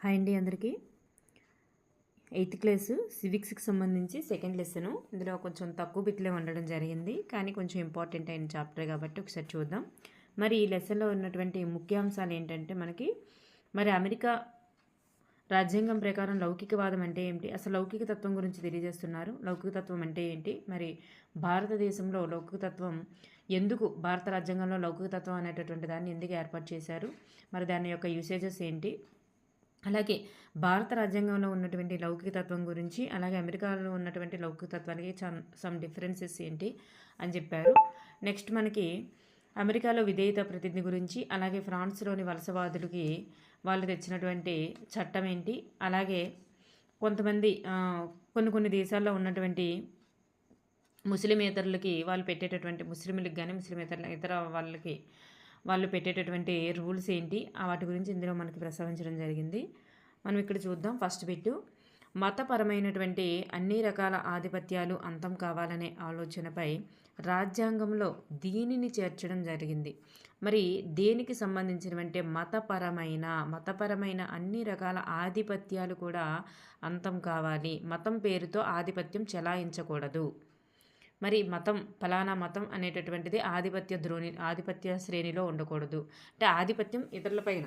Hi అండి అందరికీ. 8th class సివిక్స్కి సంబంధించి సెకండ్ లెసను. ఇందులో కొంచెం తక్కువ బిట్లే ఉండడం జరిగింది, కానీ కొంచెం ఇంపార్టెంట్ అయిన చాప్టర్ కాబట్టి ఒకసారి చూద్దాం. మరి ఈ లెసన్లో ఉన్నటువంటి ముఖ్యాంశాలు ఏంటంటే మరి అమెరికా రాజ్యాంగం ప్రకారం లౌకికవాదం అంటే ఏంటి, అసలు లౌకిక తత్వం గురించి తెలియజేస్తున్నారు. లౌకిక తత్వం అంటే ఏంటి, మరి భారతదేశంలో లౌకిక తత్వం ఎందుకు, భారత రాజ్యాంగంలో లౌకిక తత్వం అనేటటువంటి దాన్ని ఎందుకు ఏర్పాటు చేశారు, మరి దాని యొక్క యూసేజెస్ ఏంటి, అలాగే భారత రాజ్యాంగంలో ఉన్నటువంటి లౌకిక తత్వం గురించి, అలాగే అమెరికాలో ఉన్నటువంటి లౌకిక తత్వానికి సమ్ డిఫరెన్సెస్ ఏంటి అని చెప్పారు. నెక్స్ట్ మనకి అమెరికాలో విధేయత ప్రతిజ్ఞ గురించి, అలాగే ఫ్రాన్స్లోని వలసవాదులకి వాళ్ళు తెచ్చినటువంటి చట్టం ఏంటి, అలాగే కొంతమంది కొన్ని దేశాల్లో ఉన్నటువంటి ముస్లిమేతరులకి వాళ్ళు పెట్టేటటువంటి, ముస్లింలకు కానీ ముస్లిమేతరుల ఇతర వాళ్ళకి వాళ్ళు పెట్టేటటువంటి రూల్స్ ఏంటి, వాటి గురించి ఇందులో మనకి ప్రస్తావించడం జరిగింది. మనం ఇక్కడ చూద్దాం. ఫస్ట్ బిట్టు, మతపరమైనటువంటి అన్ని రకాల ఆధిపత్యాలు అంతం కావాలనే ఆలోచనపై రాజ్యాంగంలో దీనిని చేర్చడం జరిగింది. మరి దేనికి సంబంధించినవంటే మతపరమైన అన్ని రకాల ఆధిపత్యాలు కూడా అంతం కావాలి. మతం పేరుతో ఆధిపత్యం చెలాయించకూడదు. మరి మతం, ఫలానా మతం అనేటటువంటిది ఆధిపత్య శ్రేణిలో ఉండకూడదు. అంటే ఆధిపత్యం ఇతరులపైన,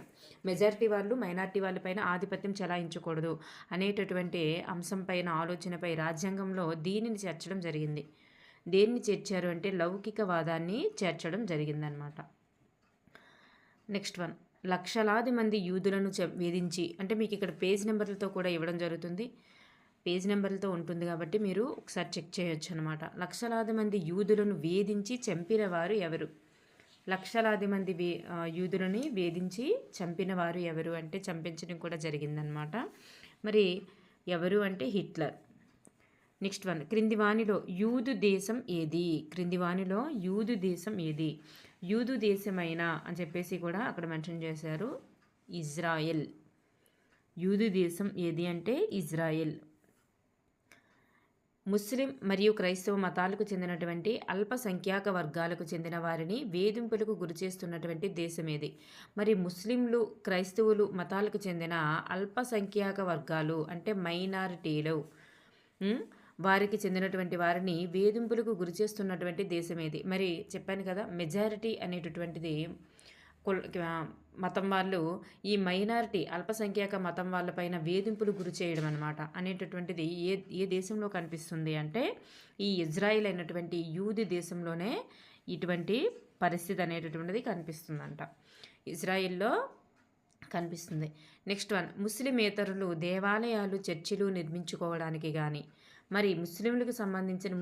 మెజారిటీ వాళ్ళు మైనారిటీ వాళ్ళపైన ఆధిపత్యం చెలాయించకూడదు అనేటటువంటి అంశంపైన ఆలోచనపై రాజ్యాంగంలో దీనిని చేర్చడం జరిగింది. దేన్ని చేర్చారు అంటే లౌకికవాదాన్ని చేర్చడం జరిగిందనమాట. నెక్స్ట్ వన్, లక్షలాది మంది యూదులను వేధించి, అంటే మీకు ఇక్కడ పేజ్ నెంబర్లతో కూడా ఇవ్వడం జరుగుతుంది, పేజ్ నెంబర్లతో ఉంటుంది కాబట్టి మీరు ఒకసారి చెక్ చేయొచ్చు అనమాట. లక్షలాది మంది యూదులను వేధించి చంపిన వారు ఎవరు? లక్షలాది మంది యూదులని వేధించి చంపిన వారు ఎవరు అంటే చంపించడం కూడా జరిగిందనమాట. మరి ఎవరు అంటే హిట్లర్. నెక్స్ట్ వన్, క్రింది వానిలో యూదు దేశం ఏది? క్రింది వానిలో యూదు దేశం ఏది? యూదు దేశమైన అని చెప్పేసి కూడా అక్కడ మెన్షన్ చేశారు, ఇజ్రాయెల్. యూదు దేశం ఏది అంటే ఇజ్రాయెల్. ముస్లిం మరియు క్రైస్తవ మతాలకు చెందినటువంటి అల్పసంఖ్యాక వర్గాలకు చెందిన వారిని వేధింపులకు గురిచేస్తున్నటువంటి దేశం ఏది? మరి ముస్లింలు, క్రైస్తవులు మతాలకు చెందిన అల్పసంఖ్యాక వర్గాలు అంటే మైనారిటీలు, వారికి చెందినటువంటి వారిని వేధింపులకు గురిచేస్తున్నటువంటి దేశం ఏది? మరి చెప్పాను కదా, మెజారిటీ అనేటటువంటిది మతం వాళ్ళు ఈ మైనారిటీ అల్పసంఖ్యాక మతం వాళ్ళపైన వేధింపులు గురి చేయడం అనమాట అనేటటువంటిది ఏ దేశంలో కనిపిస్తుంది అంటే ఈ ఇజ్రాయిల్ అయినటువంటి యూది దేశంలోనే ఇటువంటి పరిస్థితి అనేటటువంటిది కనిపిస్తుందంట, ఇజ్రాయిల్లో కనిపిస్తుంది. నెక్స్ట్ వన్, ముస్లిమేతరులు దేవాలయాలు, చర్చిలు నిర్మించుకోవడానికి కానీ, మరి ముస్లింలకు సంబంధించిన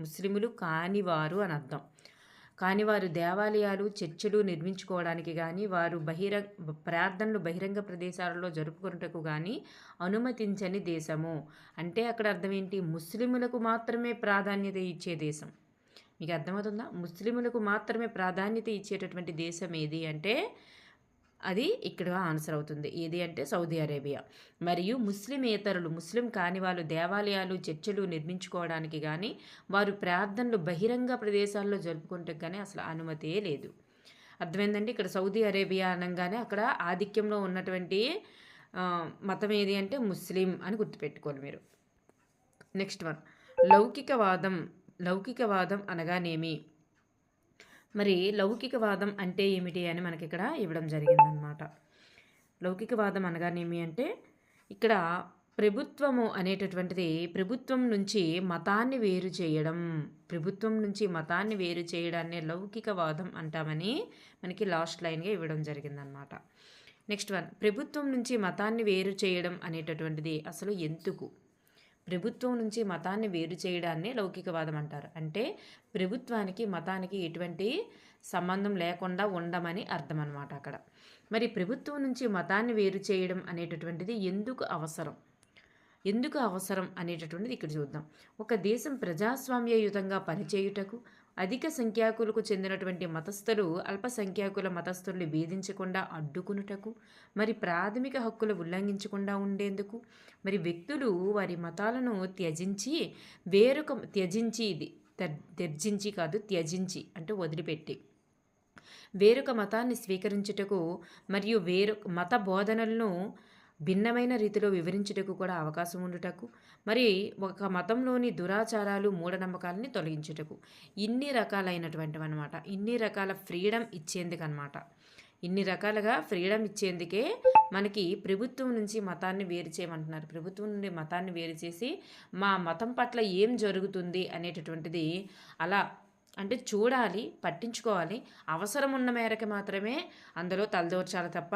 ముస్లిములు కానివారు అని అర్థం, కానీ వారు దేవాలయాలు, చర్చిలు నిర్మించుకోవడానికి కానీ, వారు ప్రార్థనలు బహిరంగ ప్రదేశాలలో జరుపుకున్నటకు కానీ అనుమతించని దేశము. అంటే అక్కడ అర్థం ఏంటి? ముస్లిములకు మాత్రమే ప్రాధాన్యత ఇచ్చే దేశం. మీకు అర్థమవుతుందా? ముస్లిములకు మాత్రమే ప్రాధాన్యత ఇచ్చేటటువంటి దేశం ఏది అంటే అది ఇక్కడ ఆన్సర్ అవుతుంది. ఏది అంటే సౌదీ అరేబియా. మరియు ముస్లిం కాని వాళ్ళు దేవాలయాలు, చర్చిలు నిర్మించుకోవడానికి కానీ, వారు ప్రార్థనలు బహిరంగ ప్రదేశాల్లో జరుపుకుంటే కానీ అసలు అనుమతే లేదు. అర్థమైందండి? ఇక్కడ సౌదీ అరేబియా అనగానే అక్కడ ఆధిక్యంలో ఉన్నటువంటి మతం ఏది అంటే ముస్లిం అని గుర్తుపెట్టుకోవాలి మీరు. నెక్స్ట్ వన్, లౌకికవాదం అనగానేమి? మరి లౌకికవాదం అంటే ఏమిటి అని మనకి ఇక్కడ ఇవ్వడం జరిగిందనమాట. లౌకికవాదం అనగానేమి అంటే ఇక్కడ ప్రభుత్వము అనేటటువంటిది ప్రభుత్వం నుంచి మతాన్ని వేరు చేయడాన్ని లౌకికవాదం అంటామని మనకి లాస్ట్ లైన్గా ఇవ్వడం జరిగిందనమాట. నెక్స్ట్ వన్, ప్రభుత్వం నుంచి మతాన్ని వేరు చేయడం అనేటటువంటిది అసలు ఎందుకు? ప్రభుత్వం నుంచి మతాన్ని వేరు చేయడాన్ని లౌకికవాదం అంటారు. అంటే ప్రభుత్వానికి మతానికి ఎటువంటి సంబంధం లేకుండా ఉండమని అర్థం అన్నమాట అక్కడ. మరి ప్రభుత్వం నుంచి మతాన్ని వేరు చేయడం అనేటటువంటిది ఎందుకు అవసరం అనేటటువంటిది ఇక్కడ చూద్దాం. ఒక దేశం ప్రజాస్వామ్యయుతంగా పనిచేయుటకు, అధిక సంఖ్యాకులకు చెందినటువంటి మతస్థులు అల్పసంఖ్యాకుల మతస్థుల్ని వేధించకుండా అడ్డుకునుటకు, మరి ప్రాథమిక హక్కులు ఉల్లంఘించకుండా ఉండేందుకు, మరి వ్యక్తులు వారి మతాలను త్యజించి అంటే వదిలిపెట్టి వేరొక మతాన్ని స్వీకరించుటకు మరియు మత బోధనలను భిన్నమైన రీతిలో వివరించుటకు కూడా అవకాశం ఉండుటకు, మరి ఒక మతంలోని దురాచారాలు మూఢనమ్మకాలని తొలగించుటకు, ఇన్ని రకాలైనటువంటివి అనమాట. ఇన్ని రకాల ఫ్రీడమ్ ఇచ్చేందుకనమాట. ఇన్ని రకాలుగా ఫ్రీడమ్ ఇచ్చేందుకే మనకి ప్రభుత్వం నుంచి మతాన్ని వేరు చేయమంటున్నారు. ప్రభుత్వం నుండి మతాన్ని వేరు చేసి మా మతం పట్ల ఏం జరుగుతుంది అనేటటువంటిది అలా అంటే చూడాలి, పట్టించుకోవాలి. అవసరం ఉన్న మేరకు మాత్రమే అందులో తలదూర్చాలి తప్ప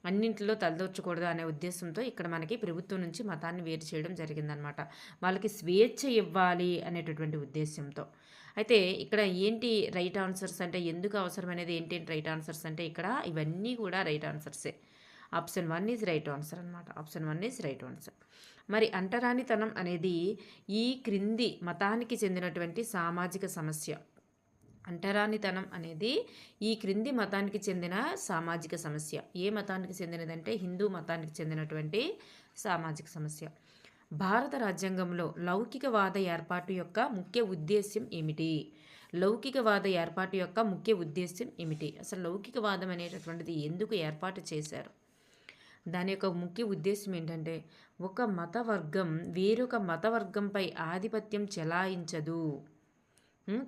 అన్నింటిలో తలదూర్చకూడదు అనే ఉద్దేశంతో ఇక్కడ మనకి ప్రభుత్వం నుంచి మతాన్ని వేరు చేయడం జరిగిందనమాట. వాళ్ళకి స్వేచ్ఛ ఇవ్వాలి అనేటటువంటి ఉద్దేశంతో. అయితే ఇక్కడ ఏంటి రైట్ ఆన్సర్స్ అంటే ఎందుకు అవసరం అనేది ఏంటి రైట్ ఆన్సర్స్ అంటే ఇక్కడ ఇవన్నీ కూడా రైట్ ఆన్సర్సే. ఆప్షన్ 1 ఈజ్ రైట్ ఆన్సర్ అనమాట. Option 1 is right answer. మరి అంటరానితనం అనేది ఈ క్రింది మతానికి చెందినటువంటి సామాజిక సమస్య. అంటరానితనం అనేది ఈ క్రింది మతానికి చెందిన సామాజిక సమస్య. ఏ మతానికి చెందినదంటే హిందూ మతానికి చెందినటువంటి సామాజిక సమస్య. భారత రాజ్యాంగంలో లౌకికవాద ఏర్పాటు యొక్క ముఖ్య ఉద్దేశ్యం ఏమిటి? లౌకికవాద ఏర్పాటు యొక్క ముఖ్య ఉద్దేశ్యం ఏమిటి? అసలు లౌకికవాదం అనేటటువంటిది ఎందుకు ఏర్పాటు చేశారు? దాని యొక్క ముఖ్య ఉద్దేశం ఏంటంటే ఒక మతవర్గం వేరొక మతవర్గంపై ఆధిపత్యం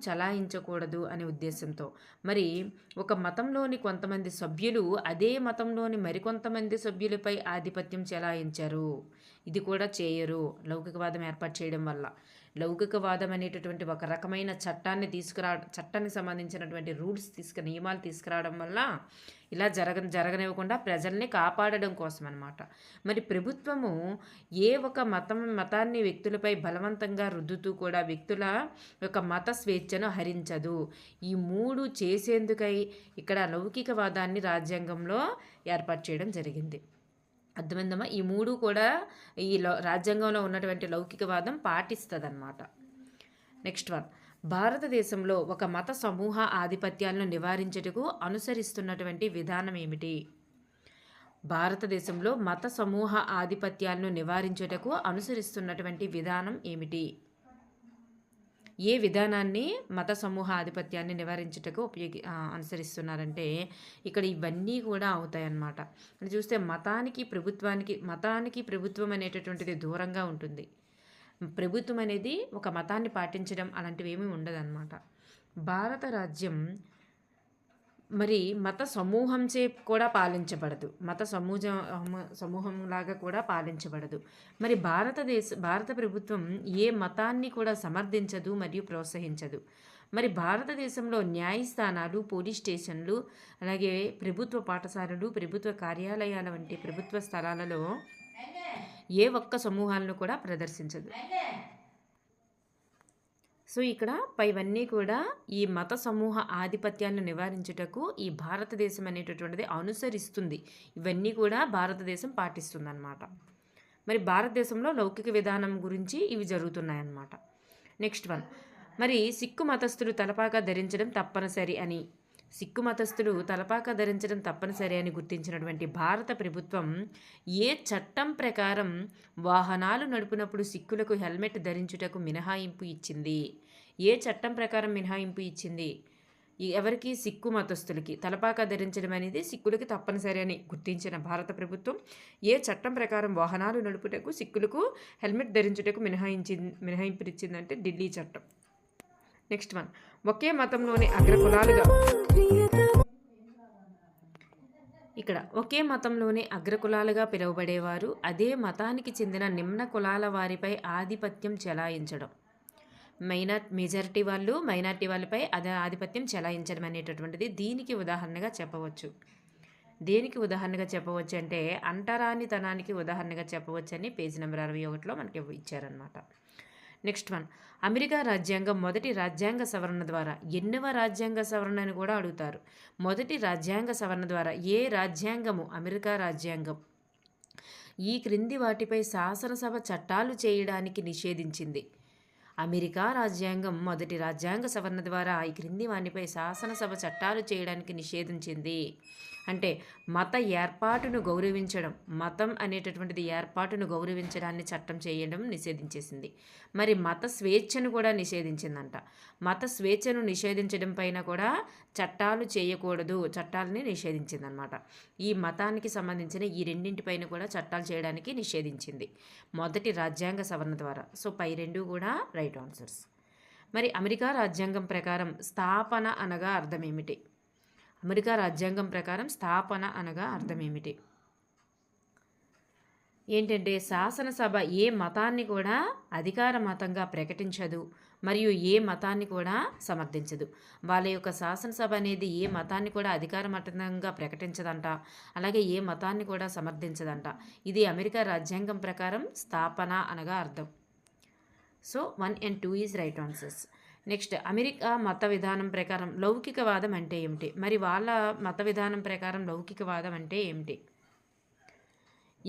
చలాయించకూడదు అనే ఉద్దేశంతో. మరి ఒక మతంలోని కొంతమంది సభ్యులు అదే మతంలోని మరికొంతమంది సభ్యులపై ఆధిపత్యం చెలాయించారు. ఇది కూడా చేయరు లౌకికవాదం ఏర్పాటు చేయడం వల్ల. లౌకికవాదం అనేటటువంటి ఒక రకమైన చట్టానికి సంబంధించినటువంటి నియమాలు తీసుకురావడం వల్ల ఇలా జరగనివ్వకుండా ప్రజల్ని కాపాడడం కోసం అనమాట. మరి ప్రభుత్వము ఏ ఒక మతాన్ని వ్యక్తులపై బలవంతంగా రుద్దుతూ కూడా వ్యక్తుల యొక్క మత స్వేచ్ఛను హరించదు. ఈ 3 చేసేందుకై ఇక్కడ లౌకికవాదాన్ని రాజ్యాంగంలో ఏర్పాటు చేయడం జరిగింది. అర్థమైందమ్మా? ఈ 3 కూడా ఈ రాజ్యాంగంలో ఉన్నటువంటి లౌకికవాదం పాటిస్తుంది అన్నమాట. నెక్స్ట్ వన్, భారతదేశంలో ఒక మత సమూహ ఆధిపత్యాలను నివారించుటకు అనుసరిస్తున్నటువంటి విధానం ఏమిటి? భారతదేశంలో మత సమూహ ఆధిపత్యాలను నివారించుటకు అనుసరిస్తున్నటువంటి విధానం ఏమిటి? ఏ విధానాన్ని మత సమూహ ఆధిపత్యాన్ని నివారించుటకు అనుసరిస్తున్నారంటే ఇక్కడ ఇవన్నీ కూడా అవుతాయి అన్నమాట. చూస్తే మతానికి ప్రభుత్వం అనేటటువంటిది దూరంగా ఉంటుంది. ప్రభుత్వం అనేది ఒక మతాన్ని పాటించడం అలాంటివి ఏమీ ఉండదన్నమాట. భారత రాజ్యం మరి మత సమూహంచే కూడా పాలించబడదు. మత సమూహంలాగా కూడా పాలించబడదు. మరి భారత ప్రభుత్వం ఏ మతాన్ని కూడా సమర్థించదు మరియు ప్రోత్సహించదు. మరి భారతదేశంలో న్యాయస్థానాలు, పోలీస్ స్టేషన్లు, అలాగే ప్రభుత్వ పాఠశాలలు, ప్రభుత్వ కార్యాలయాల వంటి ప్రభుత్వ స్థలాలలో ఏ ఒక్క సమూహాలను కూడా ప్రదర్శించదు. సో ఇక్కడ పైవన్నీ కూడా ఈ మత సమూహ ఆధిపత్యాన్ని నివారించుటకు ఈ భారతదేశం అనేటటువంటిది అనుసరిస్తుంది. ఇవన్నీ కూడా భారతదేశం పాటిస్తుంది అన్నమాట. మరి భారతదేశంలో లౌకిక విధానం గురించి ఇవి జరుగుతున్నాయన్నమాట. నెక్స్ట్ వన్, మరి సిక్కు మతస్థులు తలపాక ధరించడం తప్పనిసరి అని గుర్తించినటువంటి భారత ప్రభుత్వం ఏ చట్టం ప్రకారం వాహనాలు నడుపునప్పుడు సిక్కులకు హెల్మెట్ ధరించుటకు మినహాయింపు ఇచ్చింది? ఏ చట్టం ప్రకారం మినహాయింపు ఇచ్చింది? ఎవరికి? సిక్కు మతస్థులకి తలపాక ధరించడం అనేది సిక్కులకి తప్పనిసరి అని గుర్తించిన భారత ప్రభుత్వం ఏ చట్టం ప్రకారం వాహనాలు నడుపుటకు సిక్కులకు హెల్మెట్ ధరించుటకు మినహాయింపు ఇచ్చిందంటే ఢిల్లీ చట్టం. నెక్స్ట్ వన్, ఒకే మతంలోని అగ్రకులాలుగా పిలువబడేవారు అదే మతానికి చెందిన నిమ్న కులాల వారిపై ఆధిపత్యం చెలాయించడం. మెజారిటీ మైనారిటీ వాళ్ళపై ఆధిపత్యం చెలాయించడం అనేటటువంటిది దీనికి ఉదాహరణగా చెప్పవచ్చు. దేనికి ఉదాహరణగా చెప్పవచ్చు అంటే అంటరానితనానికి ఉదాహరణగా చెప్పవచ్చు అని పేజీ నెంబర్ 61లో మనకి ఇచ్చారనమాట. నెక్స్ట్ వన్, అమెరికా రాజ్యాంగం మొదటి రాజ్యాంగ సవరణ ద్వారా ఎన్నవ రాజ్యాంగ సవరణ అని కూడా అడుగుతారు. మొదటి రాజ్యాంగ సవరణ ద్వారా ఏ రాజ్యాంగము? అమెరికా రాజ్యాంగం ఈ క్రింది వాటిపై శాసనసభ చట్టాలు చేయడానికి నిషేధించింది. అమెరికా రాజ్యాంగం మొదటి రాజ్యాంగ సవరణ ద్వారా ఈ క్రింది వాటిపై శాసనసభ చట్టాలు చేయడానికి నిషేధించింది. అంటే మత ఏర్పాటును గౌరవించడం, మతం అనేటటువంటిది ఏర్పాటును గౌరవించడాన్ని చట్టం చేయడం నిషేధించేసింది. మరి మత స్వేచ్ఛను కూడా నిషేధించిందంట. మత స్వేచ్ఛను నిషేధించడం పైన కూడా చట్టాలు చేయకూడదు, చట్టాలని నిషేధించిందనమాట. ఈ మతానికి సంబంధించిన ఈ రెండింటిపైన కూడా చట్టాలు చేయడానికి నిషేధించింది మొదటి రాజ్యాంగ సవరణ ద్వారా. సో పై రెండు కూడా రైట్ ఆన్సర్స్. మరి అమెరికా రాజ్యాంగం ప్రకారం స్థాపన అనగా అర్థం ఏమిటి? అమెరికా రాజ్యాంగం ప్రకారం స్థాపన అనగా అర్థం ఏమిటి? ఏంటంటే శాసనసభ ఏ మతాన్ని కూడా అధికార మతంగా ప్రకటించదు, మరియు ఏ మతాన్ని కూడా సమర్థించదు. వాళ్ళ యొక్క శాసనసభ అనేది ఏ మతాన్ని కూడా అధికార మతంగా ప్రకటించదంట, అలాగే ఏ మతాన్ని కూడా సమర్థించదంట. ఇది అమెరికా రాజ్యాంగం ప్రకారం స్థాపన అనగా అర్థం. So 1 and 2 is right answers. Next, America మత విధానం ప్రకారం లౌకికవాదం అంటే ఏమిటి? మరి వాళ్ళ మత విధానం ప్రకారం లౌకికవాదం అంటే ఏమిటి?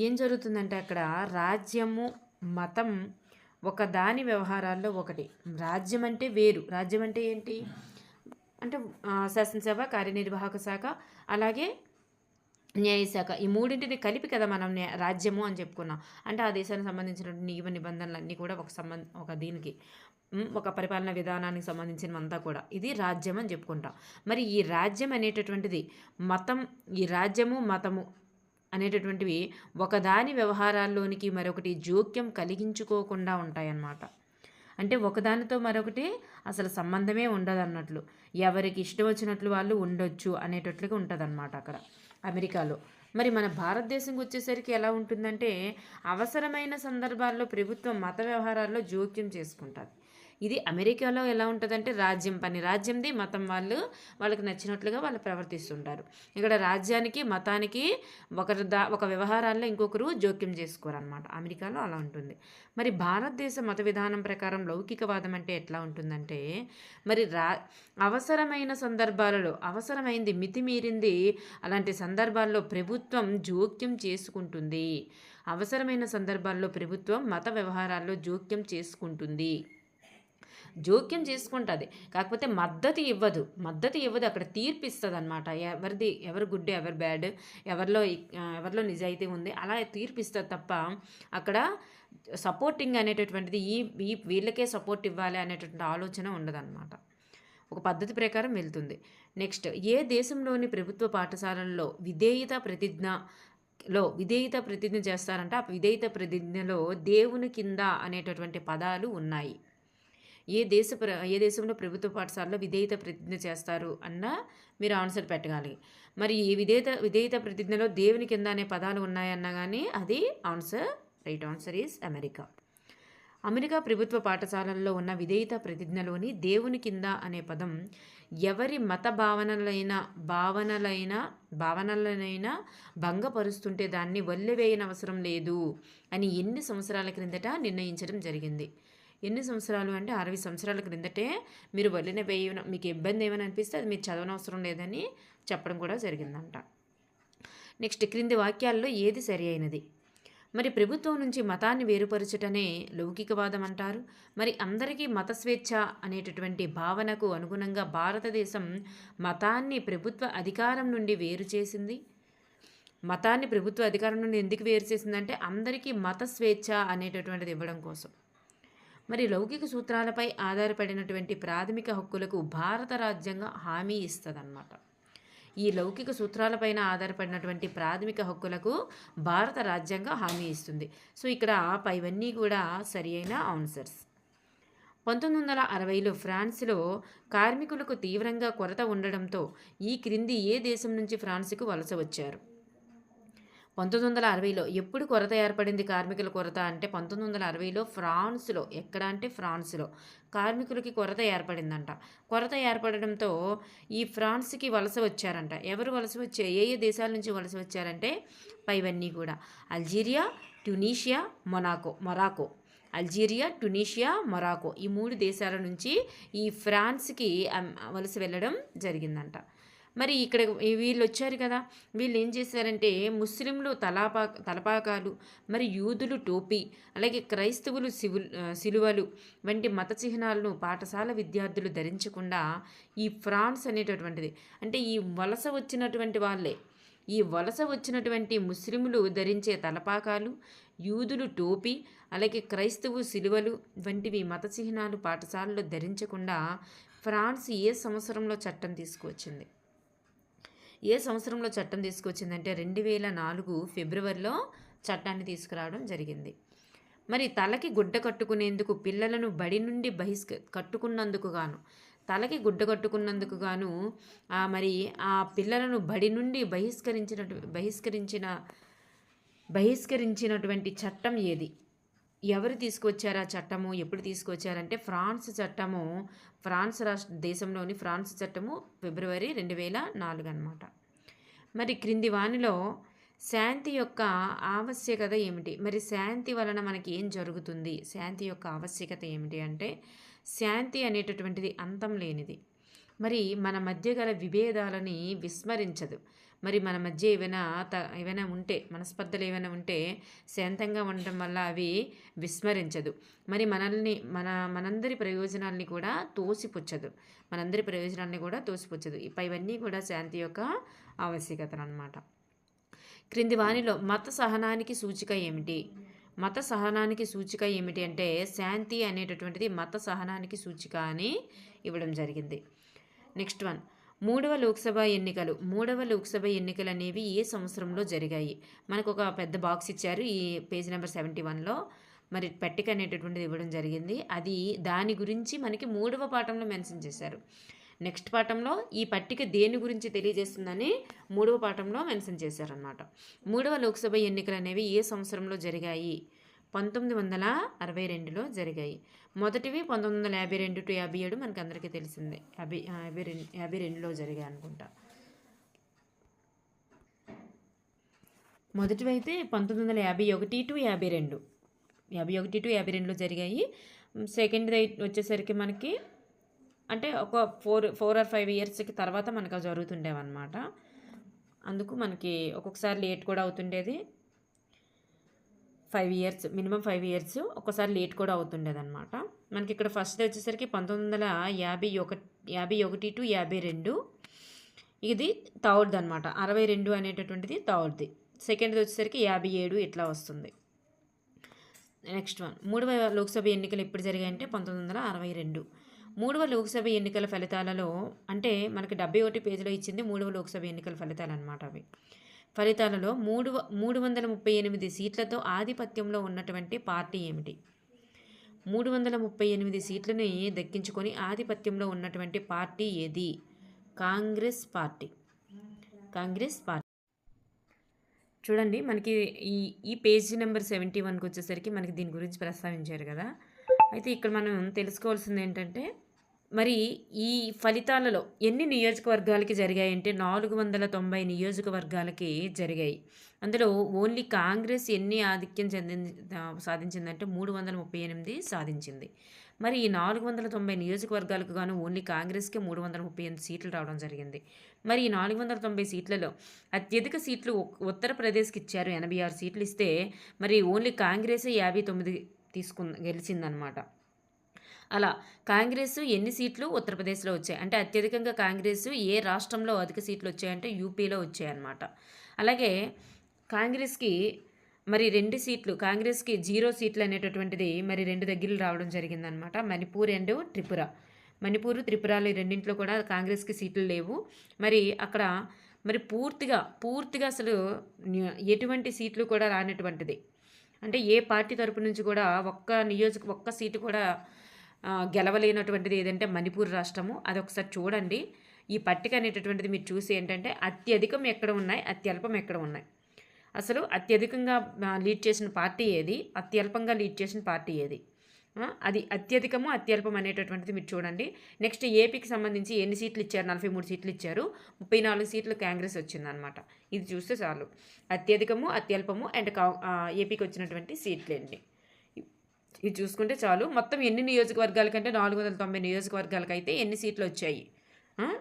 ఏం జరుగుతుందంటే అక్కడ రాజ్యము మతం ఒక దాని వ్యవహారాల్లో ఒకటి. రాజ్యం అంటే వేరు. రాజ్యం అంటే ఏంటి అంటే శాసనసభ, కార్యనిర్వాహక శాఖ, అలాగే న్యాయశాఖ, ఈ మూడింటిని కలిపి కదా మనం రాజ్యము అని చెప్పుకున్నాం. అంటే ఆ దేశానికి సంబంధించిన నియమ నిబంధనలు అన్నీ కూడా ఒక దీనికి ఒక పరిపాలన విధానానికి సంబంధించినవంతా కూడా ఇది రాజ్యం అని చెప్పుకుంటాం. మరి ఈ రాజ్యం అనేటటువంటిది మతం, ఈ రాజ్యము మతము అనేటటువంటివి ఒకదాని వ్యవహారాల్లోనికి మరొకటి జోక్యం కలిగించుకోకుండా ఉంటాయన్నమాట. అంటే ఒకదానితో మరొకటి అసలు సంబంధమే ఉండదు అన్నట్లు, ఎవరికి ఇష్టం వచ్చినట్లు వాళ్ళు ఉండొచ్చు అనేటట్లుగా ఉంటుందన్నమాట అక్కడ అమెరికాలో. మరి మన భారతదేశంకి వచ్చేసరికి ఎలా ఉంటుందంటే అవసరమైన సందర్భాల్లో ప్రభుత్వం మత వ్యవహారాల్లో జోక్యం చేసుకుంటుంది. ఇది అమెరికాలో ఎలా ఉంటుందంటే రాజ్యం పని రాజ్యంది, మతం వాళ్ళకి నచ్చినట్లుగా వాళ్ళు ప్రవర్తిస్తుంటారు. ఇక్కడ రాజ్యానికి మతానికి ఒక వ్యవహారాల్లో ఇంకొకరు జోక్యం చేసుకోరన్నమాట. అమెరికాలో అలా ఉంటుంది. మరి భారతదేశ మత విధానం ప్రకారం లౌకికవాదం అంటే ఎట్లా ఉంటుందంటే మరి అవసరమైన సందర్భాలలో అవసరమైంది మితిమీరింది అలాంటి సందర్భాల్లో ప్రభుత్వం జోక్యం చేసుకుంటుంది. అవసరమైన సందర్భాల్లో ప్రభుత్వం మత వ్యవహారాల్లో జోక్యం చేసుకుంటుంది. కాకపోతే మద్దతు ఇవ్వదు, అక్కడ తీర్పు ఇస్తుంది అనమాట. ఎవరు గుడ్ ఎవరు బ్యాడ్, ఎవరిలో నిజాయితీ ఉంది అలా తీర్పు ఇస్తుంది తప్ప అక్కడ సపోర్టింగ్ అనేటటువంటిది వీళ్ళకే సపోర్ట్ ఇవ్వాలి అనేటటువంటి ఆలోచన ఉండదన్నమాట. ఒక పద్ధతి ప్రకారం వెళ్తుంది. నెక్స్ట్, ఏ దేశంలోని ప్రభుత్వ పాఠశాలల్లో విధేయత ప్రతిజ్ఞ చేస్తారంటే ఆ విధేయత ప్రతిజ్ఞలో దేవుని కింద అనేటటువంటి పదాలు ఉన్నాయి. ఏ దేశంలో ప్రభుత్వ పాఠశాలలో విధేయత ప్రతిజ్ఞ చేస్తారు అన్న మీరు ఆన్సర్ పెట్టగాలి. మరి ఈ విధేయత ప్రతిజ్ఞలో దేవుని కింద అనే పదాలు ఉన్నాయన్నా కానీ అది answer. Right answer is America. America ప్రభుత్వ పాఠశాలల్లో ఉన్న విధేయత ప్రతిజ్ఞలోని దేవుని కింద అనే పదం ఎవరి మత భావనలైనా భంగపరుస్తుంటే దాన్ని వదిలివేయనవసరం లేదు అని ఎన్ని సంవత్సరాల క్రిందట నిర్ణయించడం జరిగింది. ఎన్ని సంవత్సరాలు అంటే 60 సంవత్సరాల క్రిందటే మీరు మీకు ఇబ్బంది ఏమైనా అనిపిస్తే అది మీరు చదవనవసరం లేదని చెప్పడం కూడా జరిగిందంట. నెక్స్ట్, క్రింది వాక్యాల్లో ఏది సరి అయినది? మరి ప్రభుత్వం నుంచి మతాన్ని వేరుపరచుటనే లౌకికవాదం అంటారు. మరి అందరికీ మత స్వేచ్ఛ అనేటటువంటి భావనకు అనుగుణంగా భారతదేశం మతాన్ని ప్రభుత్వ అధికారం నుండి వేరు చేసింది. మతాన్ని ప్రభుత్వ అధికారం నుండి ఎందుకు వేరు చేసిందంటే అందరికీ మత స్వేచ్ఛ అనేటటువంటిది ఇవ్వడం కోసం. మరి లౌకిక సూత్రాలపై ఆధారపడినటువంటి ప్రాథమిక హక్కులకు భారత రాజ్యాంగం హామీ ఇస్తుందన్నమాట. ఈ లౌకిక సూత్రాలపైన ఆధారపడినటువంటి ప్రాథమిక హక్కులకు భారత రాజ్యాంగం హామీ ఇస్తుంది. సో ఇక్కడ పైవన్నీ కూడా సరి అయిన ఆన్సర్స్. 1960లో ఫ్రాన్స్లో కార్మికులకు తీవ్రంగా కొరత ఉండడంతో ఈ క్రింది ఏ దేశం నుంచి ఫ్రాన్స్కు వలస వచ్చారు? 1960లో ఎప్పుడు కొరత ఏర్పడింది? కార్మికుల కొరత అంటే 1960లో ఫ్రాన్స్లో. ఎక్కడ అంటే ఫ్రాన్స్లో కార్మికులకి కొరత ఏర్పడిందంట. కొరత ఏర్పడడంతో ఈ ఫ్రాన్స్కి వలస వచ్చారంట. ఎవరు వలస వచ్చారు? ఏ దేశాల నుంచి వలస వచ్చారంటే పైవన్నీ కూడా Algeria, Tunisia, Morocco. Algeria, Tunisia, Morocco ఈ 3 దేశాల నుంచి ఈ ఫ్రాన్స్కి వలస వెళ్ళడం జరిగిందంట. మరి ఇక్కడ వీళ్ళు వచ్చారు కదా, వీళ్ళు ఏం చేశారంటే ముస్లింలు తలపాకాలు, మరి యూదులు టోపీ, అలాగే క్రైస్తవులు సిలువలు వంటి మత చిహ్నాలను పాఠశాల విద్యార్థులు ధరించకుండా ఈ ఫ్రాన్స్ అనేటటువంటిది అంటే ఈ వలస వచ్చినటువంటి వాళ్ళే ఈ వలస వచ్చినటువంటి ముస్లింలు ధరించే తలపాకాలు, యూదులు టోపీ, అలాగే క్రైస్తవు సిలువలు వంటివి మత చిహ్నాలు పాఠశాలలో ధరించకుండా ఫ్రాన్స్ ఏ సంవత్సరంలో చట్టం తీసుకువచ్చింది? ఏ సంవత్సరంలో చట్టం తీసుకొచ్చిందంటే 2004 ఫిబ్రవరిలో చట్టాన్ని తీసుకురావడం జరిగింది. మరి తలకి గుడ్డ కట్టుకునేందుకు పిల్లలను బడి నుండి కట్టుకున్నందుకు గాను తలకి గుడ్డ కట్టుకున్నందుకు గాను మరి ఆ పిల్లలను బడి నుండి బహిష్కరించినటువంటి చట్టం ఏది? ఎవరు తీసుకొచ్చారు ఆ చట్టము? ఎప్పుడు తీసుకొచ్చారంటే ఫ్రాన్స్ చట్టము. దేశంలోని ఫ్రాన్స్ చట్టము ఫిబ్రవరి 2004 అన్నమాట. మరి క్రింది వానిలో శాంతి యొక్క ఆవశ్యకత ఏమిటి? మరి శాంతి వలన మనకి ఏం జరుగుతుంది? శాంతి యొక్క ఆవశ్యకత ఏమిటి అంటే, శాంతి అనేటటువంటిది అంతం లేనిది. మరి మన మధ్య గల విభేదాలని విస్మరించదు. మరి మన మధ్య ఏవైనా ఉంటే, మనస్పర్ధలు ఏమైనా ఉంటే శాంతంగా ఉండటం వల్ల అవి విస్మరించదు. మరి మనందరి ప్రయోజనాల్ని కూడా తోసిపుచ్చదు. ఇవన్నీ కూడా శాంతి యొక్క ఆవశ్యకతలు అన్నమాట. క్రింది వానిలో మత సహనానికి సూచిక ఏమిటి? మత సహనానికి సూచిక ఏమిటి అంటే, శాంతి అనేటటువంటిది మత సహనానికి సూచిక అని ఇవ్వడం జరిగింది. నెక్స్ట్ వన్, మూడవ లోక్సభ ఎన్నికలు అనేవి ఏ సంవత్సరంలో జరిగాయి? మనకు ఒక పెద్ద బాక్స్ ఇచ్చారు ఈ పేజ్ నెంబర్ 71లో. మరి పట్టిక అనేటటువంటిది ఇవ్వడం జరిగింది. దాని గురించి మనకి 3వ పాఠంలో మెన్షన్ చేశారు. నెక్స్ట్ పాఠంలో ఈ పట్టిక దేని గురించి తెలియజేస్తుందని 3వ పాఠంలో మెన్షన్ చేశారనమాట. 3వ లోక్సభ ఎన్నికలు అనేవి ఏ సంవత్సరంలో జరిగాయి? 1962లో జరిగాయి. మొదటివి 1952 to 57 మనకు అందరికీ తెలిసిందే. 52లో జరిగాయి అనుకుంటా. మొదటివి అయితే 1951 to 52, 51 to 52లో జరిగాయి. సెకండ్ది వచ్చేసరికి మనకి అంటే ఒక 4 or 5 ఇయర్స్కి తర్వాత మనకు జరుగుతుండేవన్నమాట. అందుకు మనకి ఒక్కొక్కసారి లేట్ కూడా అవుతుండేది. 5 ఇయర్స్, మినిమం 5 ఇయర్స్, ఒక్కసారి లేట్ కూడా అవుతుండేదన్నమాట. మనకి ఇక్కడ ఫస్ట్ వచ్చేసరికి 1951 to 52, ఇది థర్డ్ అనమాట. 62 అనేటటువంటిది థర్డ్ది. సెకండ్ది వచ్చేసరికి 57 ఇట్లా వస్తుంది. నెక్స్ట్ వన్, 3వ లోక్సభ ఎన్నికలు ఎప్పుడు జరిగాయంటే 1962. 3వ లోక్సభ ఎన్నికల ఫలితాలలో అంటే మనకి 71 పేజీలో ఇచ్చింది 3వ లోక్సభ ఎన్నికల ఫలితాలు అనమాట. ఫలితాలలో 338 సీట్లతో ఆధిపత్యంలో ఉన్నటువంటి పార్టీ ఏమిటి? 338 సీట్లని దక్కించుకొని ఆధిపత్యంలో ఉన్నటువంటి పార్టీ ఏది? కాంగ్రెస్ పార్టీ. చూడండి, మనకి ఈ పేజీ నెంబర్ 71కి వచ్చేసరికి మనకి దీని గురించి ప్రస్తావించారు కదా. అయితే ఇక్కడ మనం తెలుసుకోవాల్సింది ఏంటంటే, మరి ఈ ఫలితాలలో ఎన్ని నియోజకవర్గాలకి జరిగాయంటే 490 నియోజకవర్గాలకి జరిగాయి. అందులో ఓన్లీ కాంగ్రెస్ ఎన్ని ఆధిక్యం సాధించిందంటే 338 సాధించింది. మరి ఈ 490 నియోజకవర్గాలకు గాను ఓన్లీ కాంగ్రెస్కే 338 సీట్లు రావడం జరిగింది. మరి ఈ 490 సీట్లలో అత్యధిక సీట్లు ఉత్తరప్రదేశ్కి ఇచ్చారు, 86 సీట్లు ఇస్తే మరి ఓన్లీ కాంగ్రెసే 59 గెలిచిందనమాట. అలా కాంగ్రెస్ ఎన్ని సీట్లు ఉత్తరప్రదేశ్లో వచ్చాయి అంటే అత్యధికంగా కాంగ్రెస్ ఏ రాష్ట్రంలో అధిక సీట్లు వచ్చాయంటే యూపీలో వచ్చాయన్నమాట. అలాగే కాంగ్రెస్కి మరి 2 సీట్లు, కాంగ్రెస్కి 0 సీట్లు అనేటటువంటిది మరి 2 దగ్గరలు రావడం జరిగిందనమాట. మణిపూర్ అండ్ త్రిపుర. త్రిపురలు రెండింటిలో కూడా కాంగ్రెస్కి సీట్లు లేవు. మరి అక్కడ మరి పూర్తిగా అసలు ఎటువంటి సీట్లు కూడా రానటువంటిది. అంటే ఏ పార్టీ తరపు నుంచి కూడా ఒక్క సీటు కూడా గెలవలేనటువంటిది ఏదంటే మణిపూర్ రాష్ట్రము. అది ఒకసారి చూడండి. ఈ పట్టిక అనేటటువంటిది మీరు చూసి ఏంటంటే అత్యధికం ఎక్కడ ఉన్నాయి, అత్యల్పం ఎక్కడ ఉన్నాయి, అసలు అత్యధికంగా లీడ్ చేసిన పార్టీ ఏది, అత్యల్పంగా లీడ్ చేసిన పార్టీ ఏది, అది అత్యధికము అత్యల్పం అనేటటువంటిది మీరు చూడండి. నెక్స్ట్ ఏపీకి సంబంధించి ఎన్ని సీట్లు ఇచ్చారు? 43 సీట్లు ఇచ్చారు, 34 సీట్లు కాంగ్రెస్ వచ్చిందనమాట. ఇది చూస్తే చాలు. అత్యధికము అత్యల్పము అండ్ ఏపీకి వచ్చినటువంటి సీట్లేండి. ఇది చూసుకుంటే చాలు. మొత్తం ఎన్ని నియోజకవర్గాలకంటే 490 నియోజకవర్గాలకైతే ఎన్ని సీట్లు వచ్చాయి?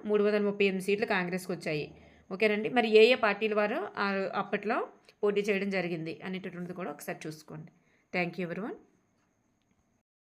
338 సీట్లు కాంగ్రెస్కి వచ్చాయి. ఓకేనండి. మరి ఏ పార్టీల వారు అప్పట్లో పోటీ చేయడం జరిగింది అనేటటువంటిది కూడా ఒకసారి చూసుకోండి. Thank you everyone.